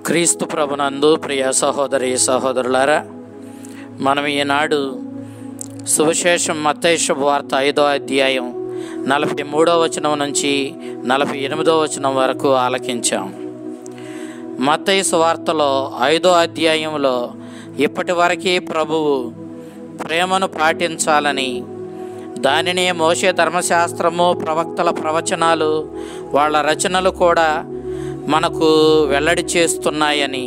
క్రీస్తు ప్రభునందు ప్రియ సహోదరి సహోదరులారా, మనం ఈనాడు సువిశేషం మత్తయి శుభవార్త 5వ అధ్యాయం 43వ వచనం నుంచి 48వ వచనం వరకు ఆలకించాం. మత్తయి సువార్తలో 5వ అధ్యాయంలో ఇప్పటి వరకు ప్రభువు ప్రేమను పాటించాలని, దానిని మోషే ధర్మశాస్త్రము, ప్రవక్తల ప్రవచనాలు, వాళ్ళ రచనలు కూడా మనకు వెల్లడి చేస్తున్నాయని,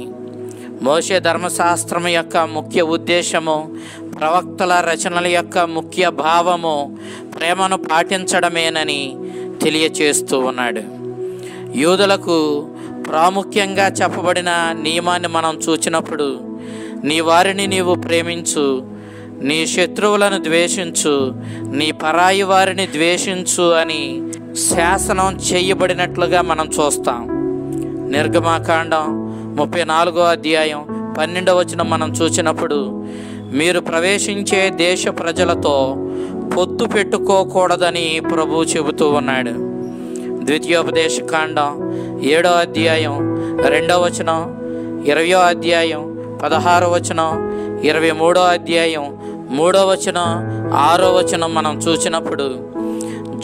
మోషే ధర్మశాస్త్రం యొక్క ముఖ్య ఉద్దేశము, ప్రవక్తల రచనల యొక్క ముఖ్య భావము ప్రేమను పాటించడమేనని తెలియచేస్తూ ఉన్నాడు. యూదులకు ప్రాముఖ్యంగా చెప్పబడిన నియమాన్ని మనం చూచినప్పుడు, నీ వారిని నీవు ప్రేమించు, నీ శత్రువులను ద్వేషించు, నీ పరాయి వారిని ద్వేషించు అని శాసనం చేయబడినట్లుగా మనం చూస్తాం. నిర్గమకాండం 34వ అధ్యాయం 12వ వచనం మనం చూసినప్పుడు, మీరు ప్రవేశించే దేశ ప్రజలతో పొత్తు పెట్టుకోకూడదని ప్రభువు చెబుతూ ఉన్నాడు. ద్వితీయోపదేశకాండం 7వ అధ్యాయం 2వ వచనం, 20వ అధ్యాయం 16వ వచనం, 23వ అధ్యాయం 3వ వచనం, 6వ వచనం మనం చూసినప్పుడు,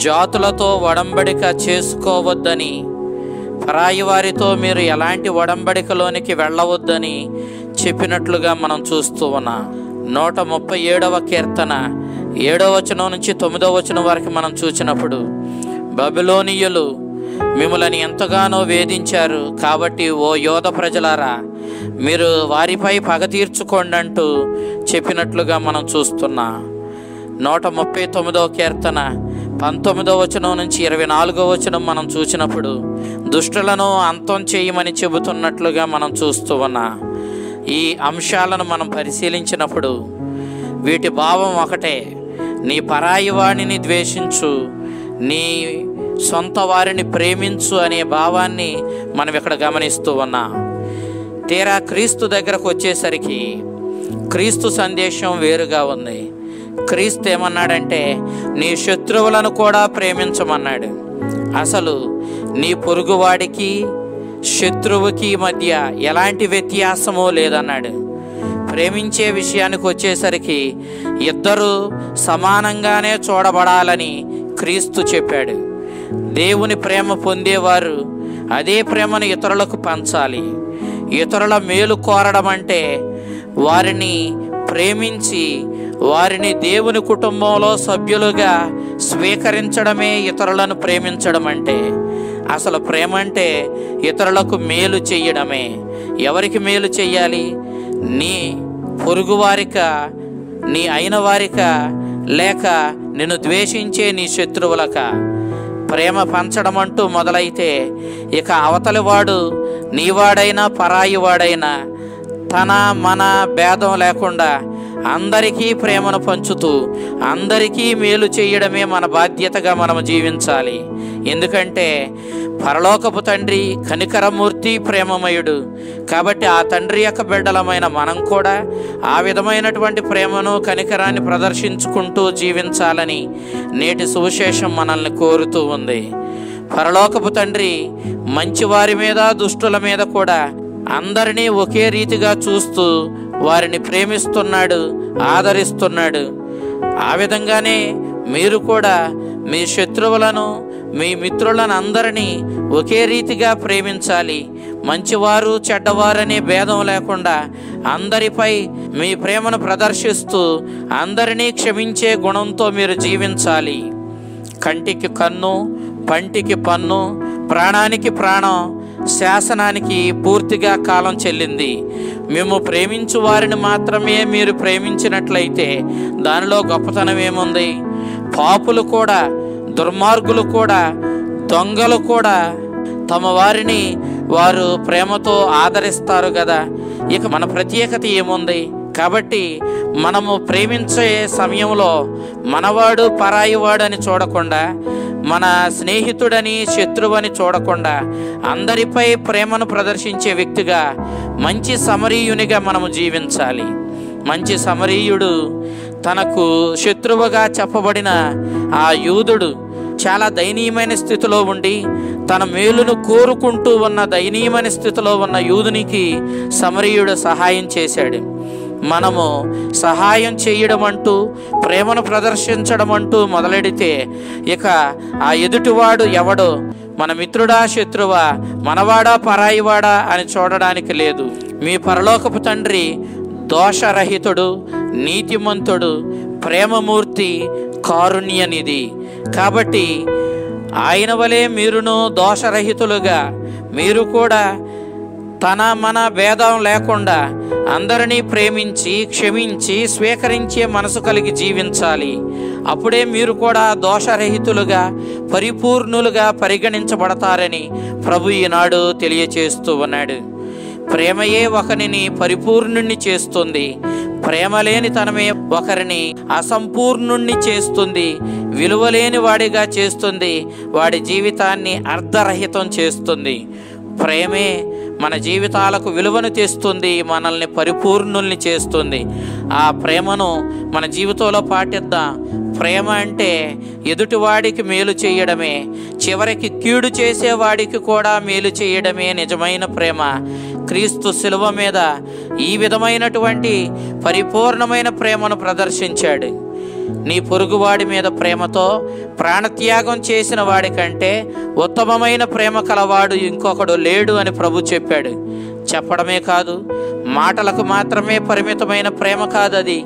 జాతులతో ఒడంబడిక చేసుకోవద్దని, పరాయి వారితో మీరు ఎలాంటి ఒడంబడికలోనికి వెళ్ళవద్దని చెప్పినట్లుగా మనం చూస్తూ ఉన్నాం. 137వ కీర్తన 7వ వచనం నుంచి 9వ వచనం వరకు మనం చూసినప్పుడు, బబిలోనీయులు మిమ్మల్ని ఎంతగానో వేధించారు, కాబట్టి ఓ యోధ ప్రజలారా మీరు వారిపై పగ తీర్చుకోండి అంటూ చెప్పినట్లుగా మనం చూస్తున్నాం. 139వ కీర్తన 19వ వచనం నుంచి 24వ వచనం మనం చూసినప్పుడు, దుష్టులను అంతం చేయమని చెబుతున్నట్లుగా మనం చూస్తూ ఉన్నాం. ఈ అంశాలను మనం పరిశీలించినప్పుడు వీటి భావం ఒకటే, నీ పరాయి వాడిని ద్వేషించు, నీ సొంత వారిని ప్రేమించు అనే భావాన్ని మనం ఇక్కడ గమనిస్తూ ఉన్నాం. తీరా క్రీస్తు దగ్గరకు వచ్చేసరికి క్రీస్తు సందేశం వేరుగా ఉంది. క్రీస్తు ఏమన్నాడంటే, నీ శత్రువులను కూడా ప్రేమించమన్నాడు. అసలు నీ పొరుగువాడికి శత్రువుకి మధ్య ఎలాంటి వ్యత్యాసమో లేదన్నాడు. ప్రేమించే విషయానికి వచ్చేసరికి ఇద్దరూ సమానంగానే చూడబడాలని క్రీస్తు చెప్పాడు. దేవుని ప్రేమ పొందేవారు అదే ప్రేమను ఇతరులకు పంచాలి. ఇతరుల మేలు కోరడం అంటే వారిని ప్రేమించి వారిని దేవుని కుటుంబంలో సభ్యులుగా స్వీకరించడమే ఇతరులను ప్రేమించడం అంటే. అసలు ప్రేమ అంటే ఇతరులకు మేలు చెయ్యడమే. ఎవరికి మేలు చెయ్యాలి? నీ పొరుగు వారిక, నీ అయిన వారిక, లేక నిన్ను ద్వేషించే నీ శత్రువులక? ప్రేమ పంచడం అంటూ మొదలైతే ఇక అవతలి వాడు నీవాడైనా పరాయి వాడైనా తన మన భేదం లేకుండా అందరికీ ప్రేమను పంచుతూ అందరికీ మేలు చేయడమే మన బాధ్యతగా మనం జీవించాలి. ఎందుకంటే పరలోకపు తండ్రి కనికరమూర్తి, ప్రేమమయుడు. కాబట్టి ఆ తండ్రి యొక్క బిడ్డలమైన మనం కూడా ఆ విధమైనటువంటి ప్రేమను, కనికరాన్ని ప్రదర్శించుకుంటూ జీవించాలని నేటి సువిశేషం మనల్ని కోరుతూ ఉంది. పరలోకపు తండ్రి మంచివారి మీద, దుష్టుల మీద కూడా అందరినీ ఒకే రీతిగా చూస్తూ వారిని ప్రేమిస్తున్నాడు, ఆదరిస్తున్నాడు. ఆ విధంగానే మీరు కూడా మీ శత్రువులను, మీ మిత్రులను అందరినీ ఒకే రీతిగా ప్రేమించాలి. మంచివారు చెడ్డవారనే భేదం లేకుండా అందరిపై మీ ప్రేమను ప్రదర్శిస్తూ అందరినీ క్షమించే గుణంతో మీరు జీవించాలి. కంటికి కన్ను, పంటికి పన్ను, ప్రాణానికి ప్రాణం, శాసనానికి పూర్తిగా కాలం చెల్లింది. మేము ప్రేమించు వారిని మాత్రమే మీరు ప్రేమించినట్లయితే దానిలో గొప్పతనం ఏముంది? పాపులు కూడా, దుర్మార్గులు కూడా, దొంగలు కూడా తమ వారిని వారు ప్రేమతో ఆదరిస్తారు కదా. ఇక మన ప్రత్యేకత ఏముంది? కాబట్టి మనము ప్రేమించే సమయంలో మనవాడు పరాయివాడు అని చూడకుండా, మన స్నేహితుడని శత్రువని చూడకుండా అందరిపై ప్రేమను ప్రదర్శించే వ్యక్తిగా, మంచి సమరీయునిగా మనము జీవించాలి. మంచి సమరీయుడు తనకు శత్రువుగా చెప్పబడిన ఆ యూదుడు చాలా దయనీయమైన స్థితిలో ఉండి తన మేలును కోరుకుంటూ ఉన్న దయనీయమైన స్థితిలో ఉన్న యూదునికి సమరయుడు సహాయం చేశాడు. మనము సహాయం చేయడం అంటూ, ప్రేమను ప్రదర్శించడం అంటూ మొదలెడితే ఇక ఆ ఎదుటివాడు ఎవడో, మన మిత్రుడా శత్రువా, మనవాడా పరాయివాడా అని చూడడానికి లేదు. మీ పరలోకపు తండ్రి దోషరహితుడు, నీతిమంతుడు, ప్రేమమూర్తి, కారుణ్యనిధి. కాబట్టి ఆయన వలె మీరును దోషరహితులుగా, మీరు కూడా తన మన భేదం లేకుండా అందరినీ ప్రేమించి, క్షమించి, స్వీకరించే మనసు కలిగి జీవించాలి. అప్పుడే మీరు కూడా దోషరహితులుగా, పరిపూర్ణులుగా పరిగణించబడతారని ప్రభు ఈనాడు తెలియచేస్తూ ఉన్నాడు. ప్రేమయే ఒకరిని పరిపూర్ణుణ్ణి చేస్తుంది. ప్రేమ లేని తనమే ఒకరిని అసంపూర్ణుణ్ణి చేస్తుంది, విలువలేని వాడిగా చేస్తుంది, వాడి జీవితాన్ని అర్ధరహితం చేస్తుంది. ప్రేమే మన జీవితాలకు విలువను తెస్తుంది, మనల్ని పరిపూర్ణుల్ని చేస్తుంది. ఆ ప్రేమను మన జీవితంలో పాటిద్దాం. ప్రేమ అంటే ఎదుటివాడికి మేలు చేయడమే, చివరికి కీడు చేసేవాడికి కూడా మేలు చేయడమే నిజమైన ప్రేమ. క్రీస్తు శిలువ మీద ఈ విధమైనటువంటి పరిపూర్ణమైన ప్రేమను ప్రదర్శించాడు. నీ పొరుగువాడి మీద ప్రేమతో ప్రాణత్యాగం చేసిన వాడి కంటే ఉత్తమమైన ప్రేమ కలవాడు ఇంకొకడు లేడు అని ప్రభు చెప్పాడు. చెప్పడమే కాదు, మాటలకు మాత్రమే పరిమితమైన ప్రేమ కాదు అది.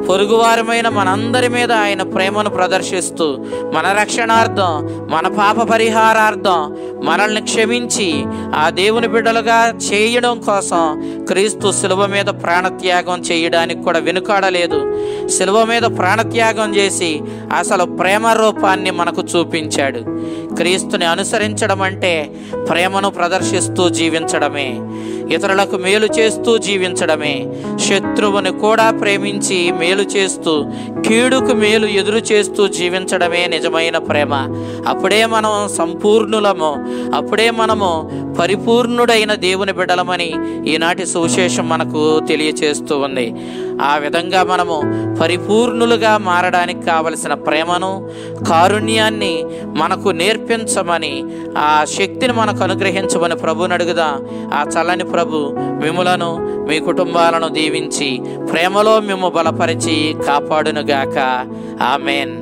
పొరుగువారమైన మనందరి మీద ఆయన ప్రేమను ప్రదర్శిస్తూ మన రక్షణార్థం, మన పాప పరిహారార్థం మనల్ని క్షమించి ఆ దేవుని బిడ్డలుగా చేయడం కోసం క్రీస్తు శిలువ మీద ప్రాణత్యాగం చేయడానికి కూడా వెనుకాడలేదు. శిలువ మీద ప్రాణత్యాగం చేసి అసలు ప్రేమ రూపాన్ని మనకు చూపించాడు. క్రీస్తుని అనుసరించడం అంటే ప్రేమను ప్రదర్శిస్తూ జీవించడమే, ఇతరులకు మేలు చేస్తూ జీవించడమే, శత్రువుని కూడా ప్రేమించి మేలు చేస్తూ, కీడుకు మేలు ఎదురు చేస్తూ జీవించడమే నిజమైన ప్రేమ. అప్పుడే మనం సంపూర్ణులము, అప్పుడే మనము పరిపూర్ణుడైన దేవుని బిడ్డలమని ఈనాటి సువిశేషం మనకు తెలియచేస్తూ ఉంది. ఆ విధంగా మనము పరిపూర్ణులుగా మారడానికి కావలసిన ప్రేమను, కారుణ్యాన్ని మనకు నేర్పించమని, ఆ శక్తిని మనకు అనుగ్రహించమని ప్రభుని అడుగుదాం. ఆ చల్లని ప్రభు మిమ్ములను, మీ కుటుంబాలను దీవించి ప్రేమలో మిమ్ము బలపరిచి కాపాడునుగాక. ఆమెన్.